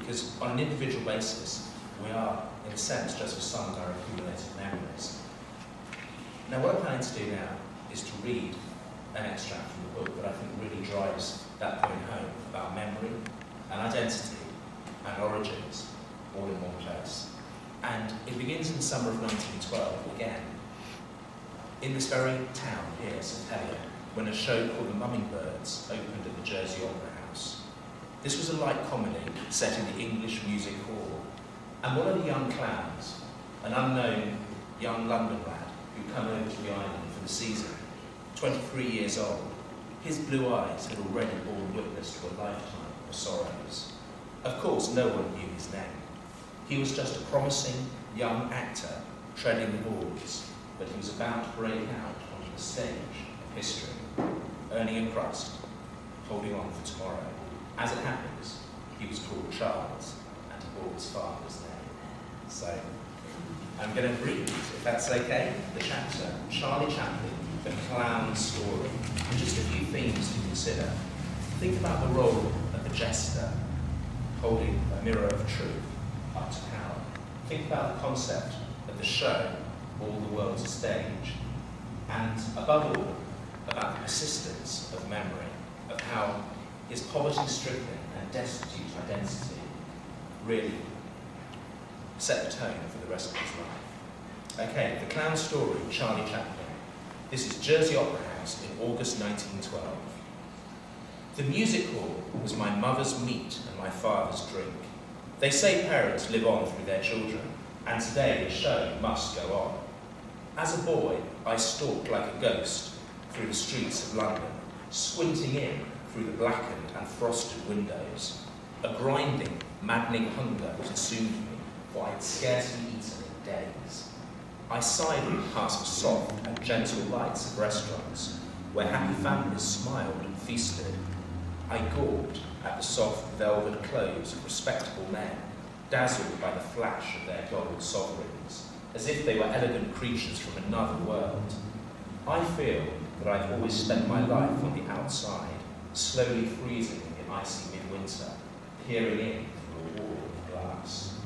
because on an individual basis, we are, in a sense, just the sum of our accumulated memories. Now, what I'm planning to do now is to read an extract from the book that I think really drives that point home about memory and identity and origins all in one place. And it begins in the summer of 1912, again, in this very town here, St Helier, when a show called The Mummingbirds opened at the Jersey Opera House. This was a light comedy set in the English Music Hall, and one of the young clowns, an unknown young London lad who'd come over to the island for the season, 23 years old, his blue eyes had already borne witness to a lifetime of sorrows. Of course, no one knew his name. He was just a promising young actor treading the boards, but he was about to break out onto the stage of history, earning a crust, holding on for tomorrow. As it happens, he was called Charles, and he bore his father's name. So, I'm going to read, if that's okay, the chapter, Charlie Chaplin, The Clown Story, and just a few themes to consider. Think about the role of the jester, holding a mirror of truth up to power. Think about the concept of the show, All the World's a Stage, and above all, about the persistence of memory, of how his poverty-stricken and destitute identity really set the tone for the rest of his life. Okay, The Clown Story, Charlie Chaplin. This is Jersey Opera House in August 1912. The music hall was my mother's meat and my father's drink. They say parents live on through their children, and today the show must go on. As a boy, I stalked like a ghost through the streets of London, squinting in through the blackened and frosted windows. A grinding, maddening hunger consumed me, for I had scarcely eaten in days. I sidled past the soft and gentle lights of restaurants, where happy families smiled and feasted. I gawped at the soft velvet clothes of respectable men, dazzled by the flash of their gold sovereigns, as if they were elegant creatures from another world. I feel that I've always spent my life on the outside, slowly freezing in icy midwinter, peering in through a wall of glass.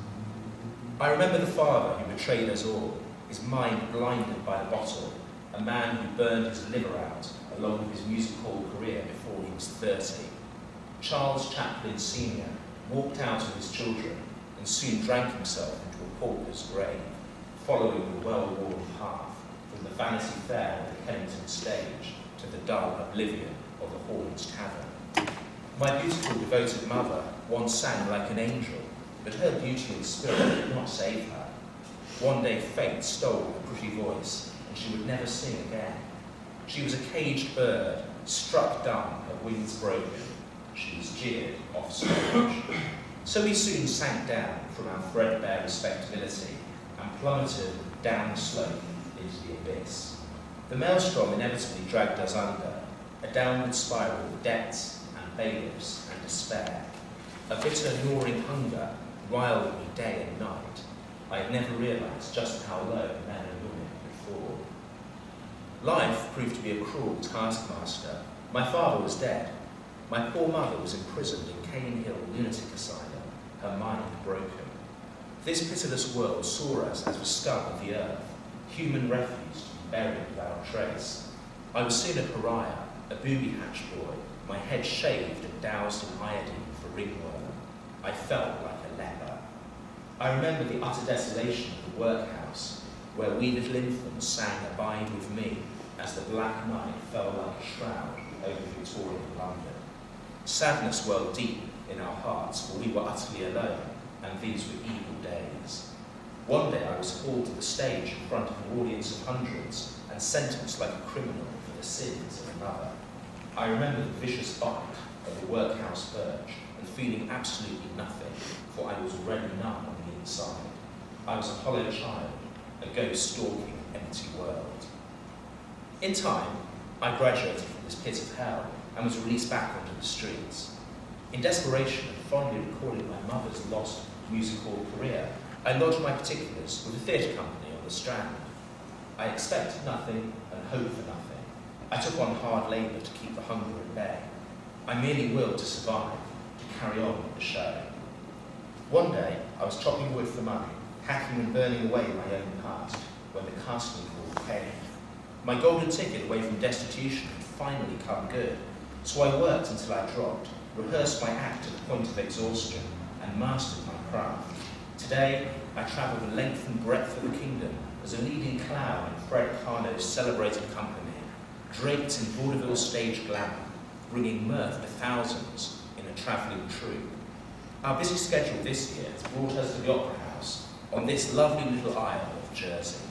I remember the father who betrayed us all, his mind blinded by the bottle, a man who burned his liver out along with his music hall career before he was 30. Charles Chaplin Sr. walked out of his children and soon drank himself into a pauper's grave, following the well-worn path from the Vanity Fair of the Kennington stage to the dull oblivion of the Horns Tavern. My beautiful, devoted mother once sang like an angel, but her beauty and spirit did not save her. One day fate stole her pretty voice, and she would never sing again. She was a caged bird, struck dumb, her wings broken. She was jeered off stage. So we soon sank down from our threadbare respectability and plummeted down the slope into the abyss. The maelstrom inevitably dragged us under, a downward spiral of debts and bailiffs and despair. A bitter, gnawing hunger riled me day and night. I had never realised just how low men and women could fall. Life proved to be a cruel taskmaster. My father was dead. My poor mother was imprisoned in Cane Hill Lunatic Asylum, her mind broken. This pitiless world saw us as the scum of the earth, human refuse to be buried without trace. I was soon a pariah, a booby-hatch boy, my head shaved and doused in iodine for ringworm. I felt like a leper. I remember the utter desolation of the workhouse, where we little infants sang Abide With Me as the black night fell like a shroud over Victorian London. Sadness welled deep in our hearts, for we were utterly alone, and these were evil days. One day I was hauled to the stage in front of an audience of hundreds and sentenced like a criminal for the sins of another. I remember the vicious bite of the workhouse urge and feeling absolutely nothing, for I was already numb on the inside. I was a hollow child, a ghost stalking an empty world. In time, I graduated from this pit of hell and was released back onto the streets. In desperation and fondly recalling my mother's lost music hall career, I lodged my particulars with a theatre company on the Strand. I expected nothing and hoped for nothing. I took on hard labour to keep the hunger at bay. I merely willed to survive, to carry on with the show. One day, I was chopping wood for money, hacking and burning away my own past, when the casting call came. My golden ticket away from destitution had finally come good, so I worked until I dropped, rehearsed my act to the point of exhaustion, and mastered my craft. Today, I travel the length and breadth of the kingdom as a leading clown in Fred Carno's celebrated company, draped in vaudeville stage glamour, bringing mirth to thousands in a travelling troupe. Our busy schedule this year has brought us to the Opera House on this lovely little isle of Jersey.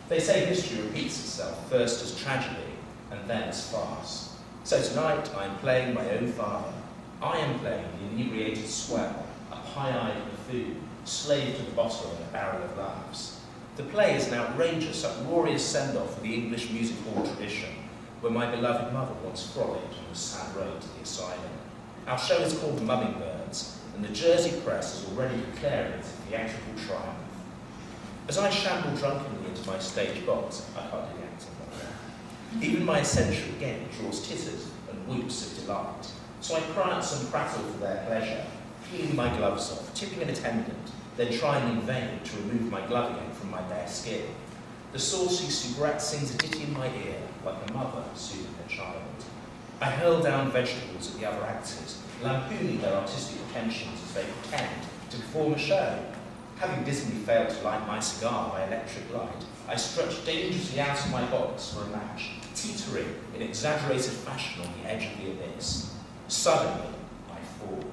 They say history repeats itself, first as tragedy and then as farce. So tonight I am playing my own father. I am playing the inebriated swell, a pie-eyed buffoon, slave to the bottle and a barrel of laughs. The play is an outrageous, uproarious send-off of the English music hall tradition, where my beloved mother once frolicked on the sad road to the asylum. Our show is called The Mummingbirds, and the Jersey press is already declaring it a theatrical triumph. As I shamble drunkenly into my stage box, I can't do the acting like that. Even my essential game draws titters and whoops of delight. So I prance and prattle for their pleasure, peeling my gloves off, tipping an attendant, then trying in vain to remove my glove again from my bare skin. The saucy soubrette sings a ditty in my ear, like a mother soothing her child. I hurl down vegetables at the other actors, lampooning their artistic pretensions as they pretend to perform a show. Having dismally failed to light my cigar by electric light, I stretch dangerously out of my box for a match, teetering in exaggerated fashion on the edge of the abyss. Suddenly, I fall.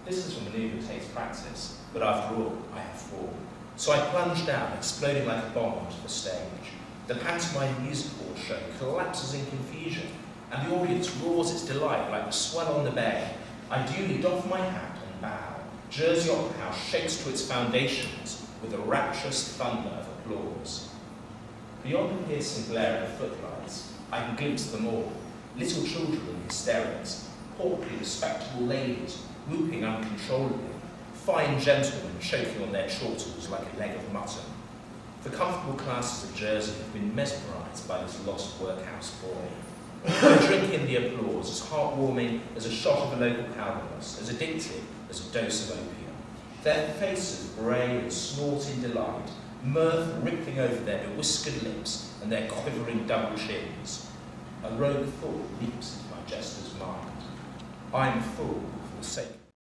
This is a manoeuvre that takes practice, but after all, I have fallen. So I plunge down, exploding like a bomb onto the stage. The pantomime music hall show collapses in confusion, and the audience roars its delight like the swell on the bay. I duly doff my hat and bow. Jersey Opera House shakes to its foundations with a rapturous thunder of applause. Beyond the piercing glare of the footlights, I can glimpse them all. Little children in hysterics, portly, respectable ladies whooping uncontrollably, fine gentlemen choking on their chortles like a leg of mutton. The comfortable classes of Jersey have been mesmerised by this lost workhouse boy. They drink in the applause, as heartwarming as a shot of a local calamus, as addictive as a dose of opium. Their faces bray and snort in delight, mirth rippling over their bewhiskered lips and their quivering double chins. A rogue thought leaps into my jester's mind. I am a fool for the sake